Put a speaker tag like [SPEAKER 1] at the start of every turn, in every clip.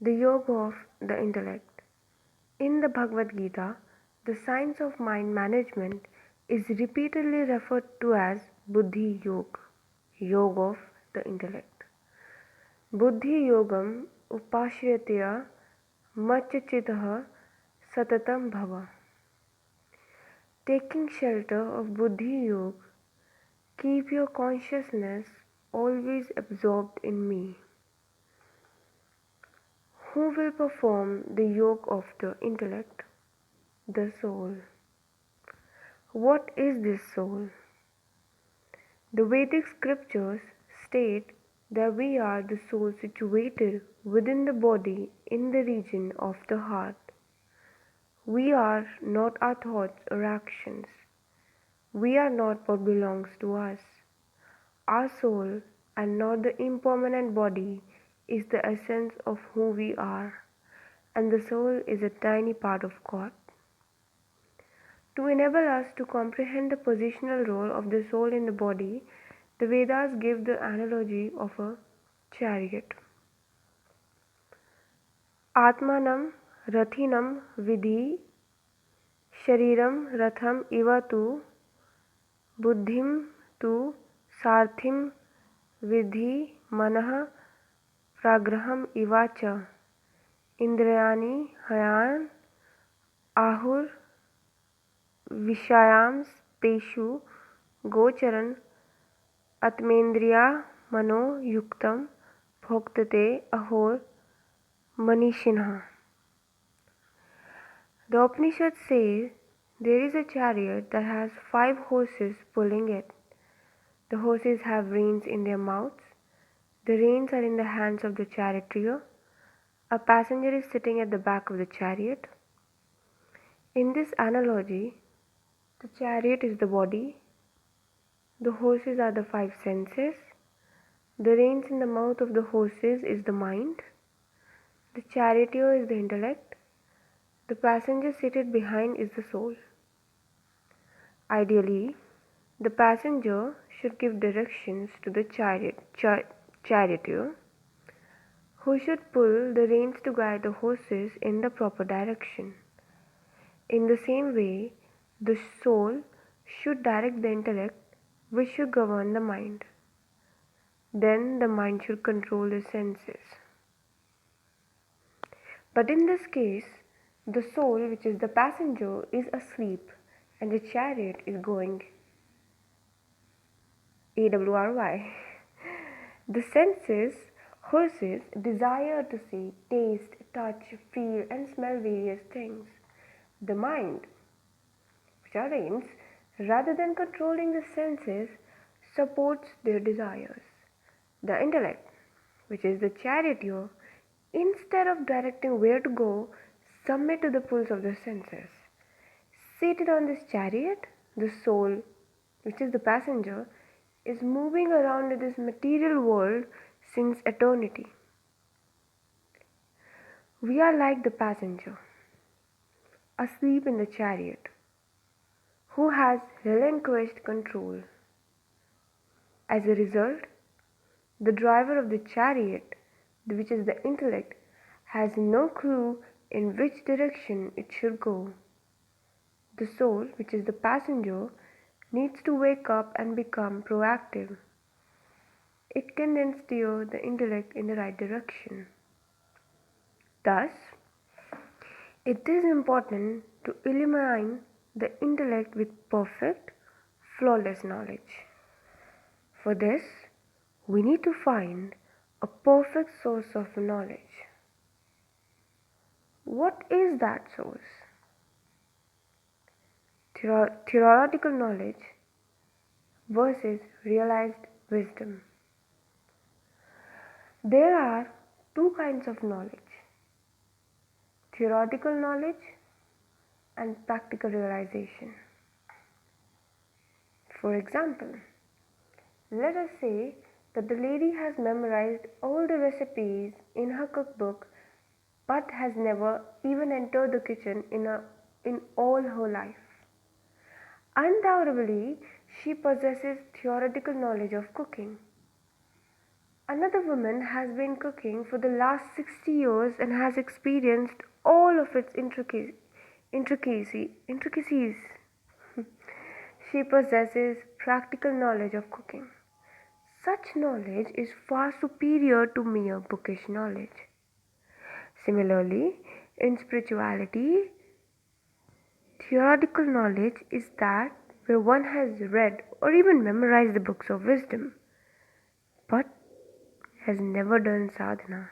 [SPEAKER 1] The Yoga of the Intellect. In the Bhagavad Gita, the science of mind management is repeatedly referred to as Buddhi Yoga, Yoga of the Intellect. Buddhi Yogam upashyatya machchitah satatam bhava. Taking shelter of Buddhi Yoga, keep your consciousness always absorbed in me. Who will perform the yoga of the intellect? The soul. What is this soul? The Vedic scriptures state that we are the soul situated within the body in the region of the heart. We are not our thoughts or actions. We are not what belongs to us. Our soul, and not the impermanent body, is the essence of who we are, and the soul is a tiny part of God. To enable us to comprehend the positional role of the soul in the body, the Vedas give the analogy of a chariot. Atmanam rathinam vidhi shariram ratham iva tu buddhim tu sarthim vidhi manah pragraham iva cha indrayani hayan ahur विषयांस तेषु गोचरन् आत्मेन्द्रिया मनो युक्तं भोक्तते Ahir manishinah. The Upanishad says there is a chariot that has 5 horses pulling it. The horses have reins in their mouths. The reins are in the hands of the charioteer. A passenger is sitting at the back of the chariot. In this analogy, the chariot is the body, the horses are the 5 senses, the reins in the mouth of the horses is the mind, the charioteer is the intellect, the passenger seated behind is the soul. Ideally, the passenger should give directions to the charioteer, who should pull the reins to guide the horses in the proper direction. In the same way, the soul should direct the intellect, which should govern the mind. Then the mind should control the senses. But in this case, the soul, which is the passenger, is asleep and the chariot is going AWRY. The senses, horses, desire to see, taste, touch, feel and smell various things. The mind, which are reins, rather than controlling the senses, supports their desires. The intellect, which is the charioteer, instead of directing where to go, submit to the pulls of the senses. Seated on this chariot, the soul, which is the passenger, is moving around in this material world since eternity. We are like the passenger, asleep in the chariot, who has relinquished control. As a result, the driver of the chariot, which is the intellect, has no clue in which direction it should go. The soul, which is the passenger, needs to wake up and become proactive. It can then steer the intellect in the right direction. Thus, it is important to illumine the intellect with perfect, flawless knowledge. For this, we need to find a perfect source of knowledge. What is that source? Theoretical knowledge versus realized wisdom. There are 2 kinds of knowledge: theoretical knowledge and practical realization. For example, let us say that the lady has memorized all the recipes in her cookbook but has never even entered the kitchen in all her life. Undoubtedly, she possesses theoretical knowledge of cooking. Another woman has been cooking for the last 60 years and has experienced all of its intricacies. She possesses practical knowledge of cooking. Such knowledge is far superior to mere bookish knowledge. Similarly, in spirituality, theoretical knowledge is that where one has read or even memorized the books of wisdom, but has never done sadhana.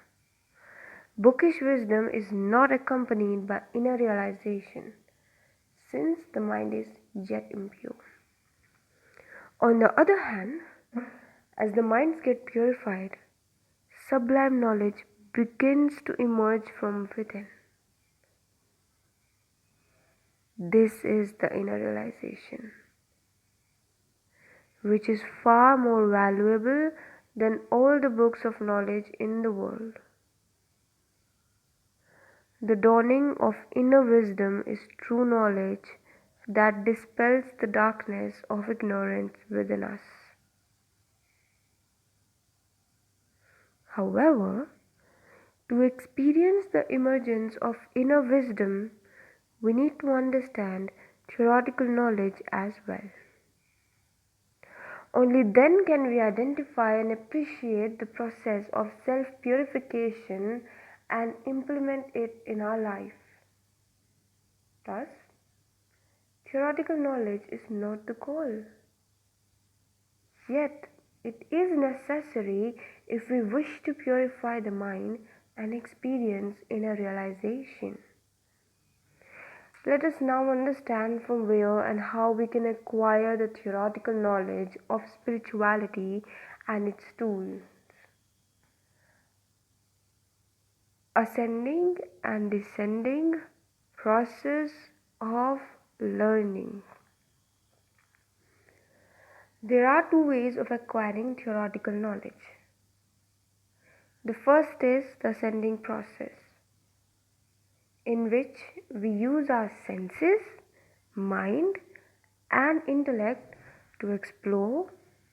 [SPEAKER 1] Bookish wisdom is not accompanied by inner realization, since the mind is yet impure. On the other hand, as the minds get purified, sublime knowledge begins to emerge from within. This is the inner realization, which is far more valuable than all the books of knowledge in the world. The dawning of inner wisdom is true knowledge that dispels the darkness of ignorance within us. However, to experience the emergence of inner wisdom, we need to understand theoretical knowledge as well. Only then can we identify and appreciate the process of self-purification and implement it in our life. Thus, theoretical knowledge is not the goal. Yet, it is necessary if we wish to purify the mind and experience inner realization. Let us now understand from where and how we can acquire the theoretical knowledge of spirituality and its tools. Ascending and descending process of learning. There are two ways of acquiring theoretical knowledge. The first is the ascending process, in which we use our senses, mind, and intellect to explore,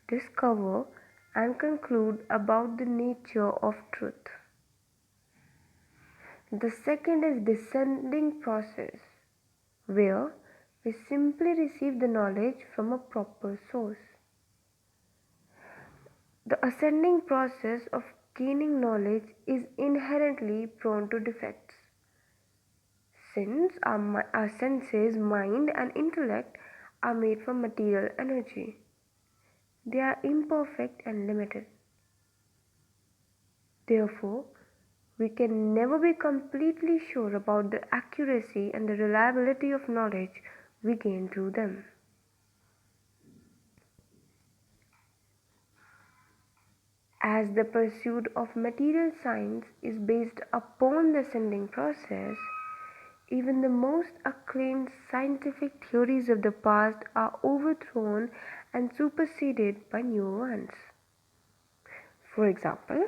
[SPEAKER 1] discover, and conclude about the nature of truth. The second is descending process, where we simply receive the knowledge from a proper source. The ascending process of gaining knowledge is inherently prone to defects, since our senses, mind, and intellect are made from material energy. They are imperfect and limited. Therefore, we can never be completely sure about the accuracy and the reliability of knowledge we gain through them. As the pursuit of material science is based upon the ascending process, even the most acclaimed scientific theories of the past are overthrown and superseded by newer ones. For example,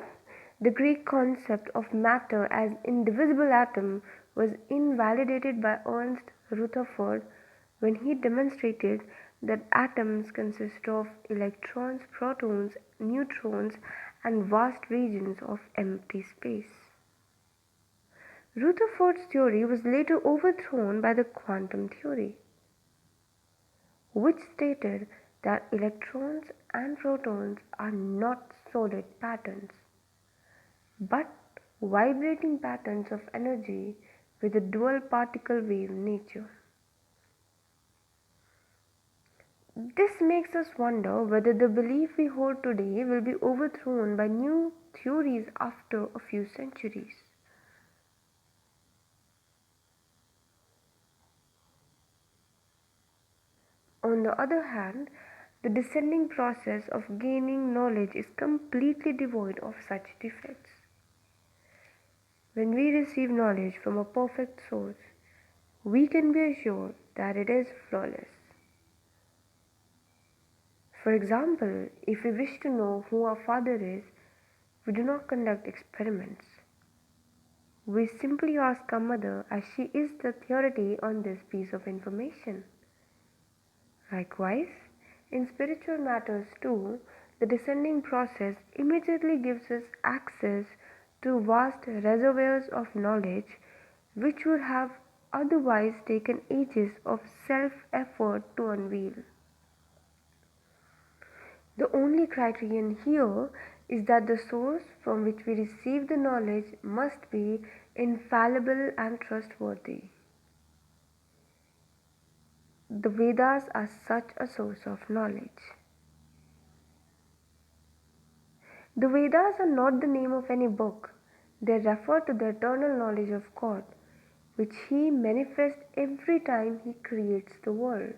[SPEAKER 1] the Greek concept of matter as indivisible atom was invalidated by Ernst Rutherford when he demonstrated that atoms consist of electrons, protons, neutrons, and vast regions of empty space. Rutherford's theory was later overthrown by the quantum theory, which stated that electrons and protons are not solid patterns, but vibrating patterns of energy with a dual particle wave nature. This makes us wonder whether the belief we hold today will be overthrown by new theories after a few centuries. On the other hand, the descending process of gaining knowledge is completely devoid of such defects. When we receive knowledge from a perfect source, we can be assured that it is flawless. For example, if we wish to know who our father is, we do not conduct experiments. We simply ask our mother, as she is the authority on this piece of information. Likewise, in spiritual matters too, the descending process immediately gives us access to vast reservoirs of knowledge which would have otherwise taken ages of self-effort to unveil. The only criterion here is that the source from which we receive the knowledge must be infallible and trustworthy. The Vedas are such a source of knowledge. The Vedas are not the name of any book. They refer to the eternal knowledge of God, which He manifests every time He creates the world.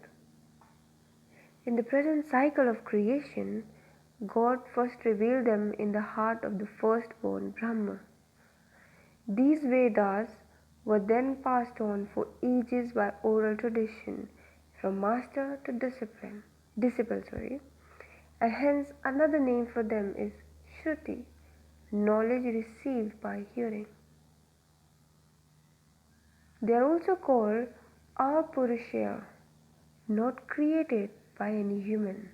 [SPEAKER 1] In the present cycle of creation, God first revealed them in the heart of the firstborn Brahma. These Vedas were then passed on for ages by oral tradition from master to disciple, and hence another name for them is Shruti, knowledge received by hearing. They are also called Apurusheya, not created by any human.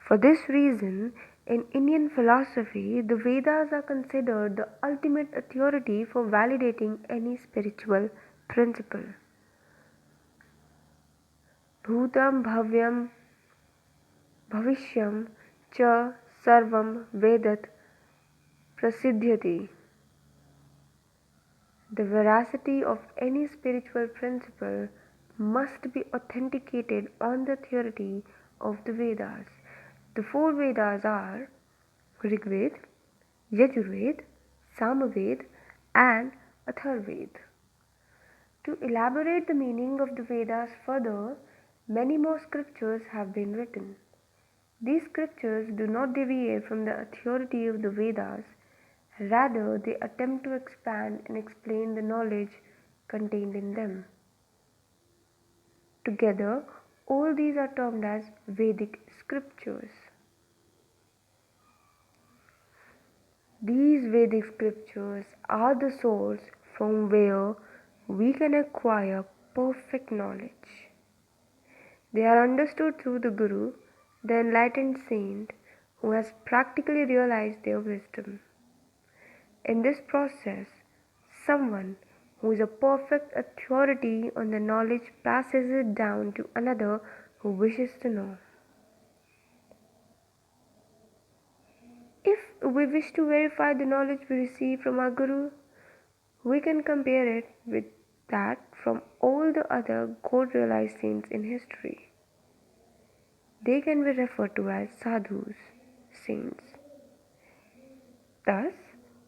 [SPEAKER 1] For this reason, in Indian philosophy, the Vedas are considered the ultimate authority for validating any spiritual principle. Bhutam bhavyam bhavishyam cha sarvam vedat prasiddhyati. The veracity of any spiritual principle must be authenticated on the authority of the Vedas. The four Vedas are Rigved, Yajurved, Samaved, and Atharved. To elaborate the meaning of the Vedas further, many more scriptures have been written. These scriptures do not deviate from the authority of the Vedas, rather, they attempt to expand and explain the knowledge contained in them. Together, all these are termed as Vedic scriptures. These Vedic scriptures are the source from where we can acquire perfect knowledge. They are understood through the Guru, the enlightened saint who has practically realized their wisdom. In this process, someone who is a perfect authority on the knowledge passes it down to another who wishes to know. If we wish to verify the knowledge we receive from our Guru, we can compare it with that from all the other God-realized saints in history. They can be referred to as sadhus, saints. Thus,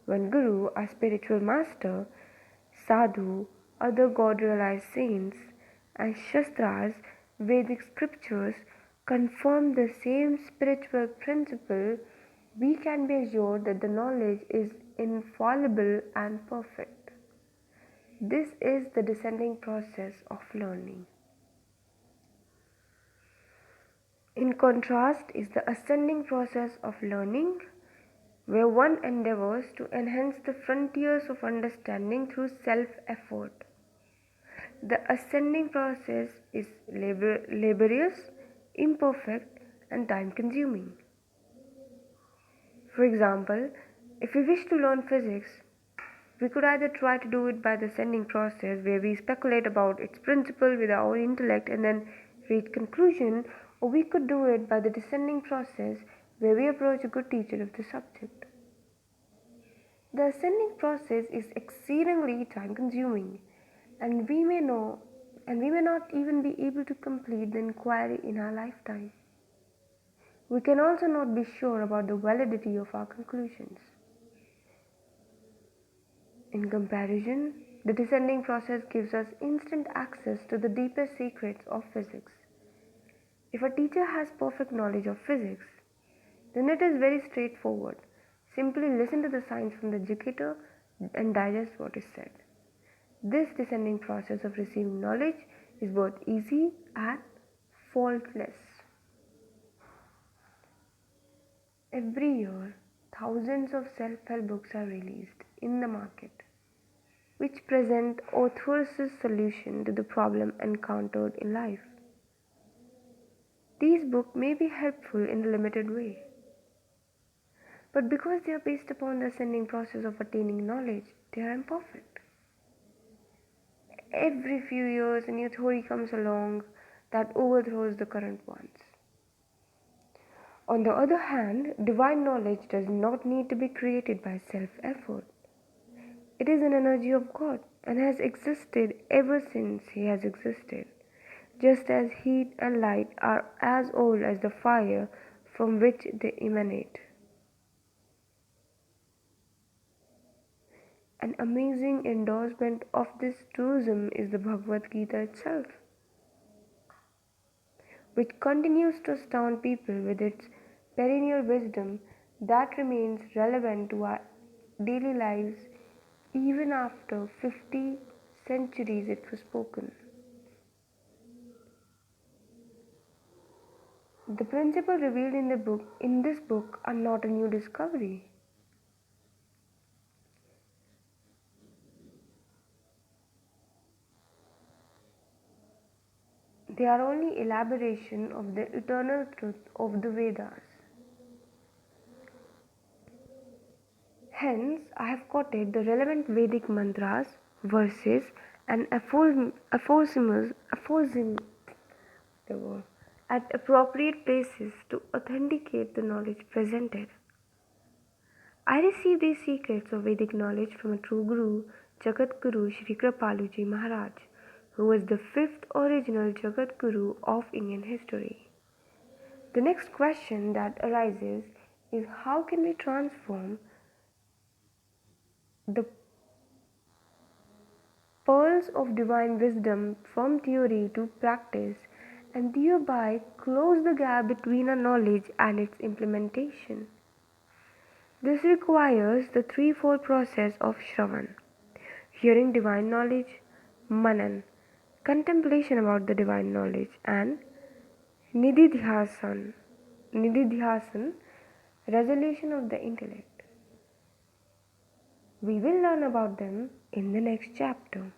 [SPEAKER 1] when Guru, our spiritual master, sadhu, other God-realized saints, and Shastras, Vedic scriptures confirm the same spiritual principle, we can be assured that the knowledge is infallible and perfect. This is the descending process of learning. In contrast is the ascending process of learning, where one endeavors to enhance the frontiers of understanding through self-effort. The ascending process is laborious, imperfect, and time-consuming. For example, if we wish to learn physics, we could either try to do it by the ascending process, where we speculate about its principle with our intellect and then reach conclusion, or we could do it by the descending process, where we approach a good teacher of the subject. The ascending process is exceedingly time-consuming, and we may not even be able to complete the inquiry in our lifetime. We can also not be sure about the validity of our conclusions. In comparison, the descending process gives us instant access to the deepest secrets of physics. If a teacher has perfect knowledge of physics, then it is very straightforward. Simply listen to the signs from the educator and digest what is said. This descending process of receiving knowledge is both easy and faultless. Every year, thousands of self-help books are released in the market, which present authors' solution to the problem encountered in life. These books may be helpful in a limited way. But because they are based upon the ascending process of attaining knowledge, they are imperfect. Every few years, a new theory comes along that overthrows the current ones. On the other hand, divine knowledge does not need to be created by self-effort. It is an energy of God and has existed ever since He has existed, just as heat and light are as old as the fire from which they emanate. An amazing endorsement of this truism is the Bhagavad Gita itself, which continues to astound people with its perennial wisdom that remains relevant to our daily lives even after 50 centuries it was spoken. The principles revealed in this book are not a new discovery. They are only elaboration of the eternal truth of the Vedas. Hence, I have quoted the relevant Vedic mantras, verses, and aphorisms at appropriate places to authenticate the knowledge presented. I received these secrets of Vedic knowledge from a true Guru, Jagat Guru Shri Kripaluji Maharaj, who was the fifth original Jagat Guru of Indian history. The next question that arises is how can we transform the pearls of divine wisdom from theory to practice and thereby close the gap between our knowledge and its implementation. This requires the threefold process of Shravan, hearing divine knowledge, Manan, contemplation about the divine knowledge, and Nididhyasan, resolution of the intellect. We will learn about them in the next chapter.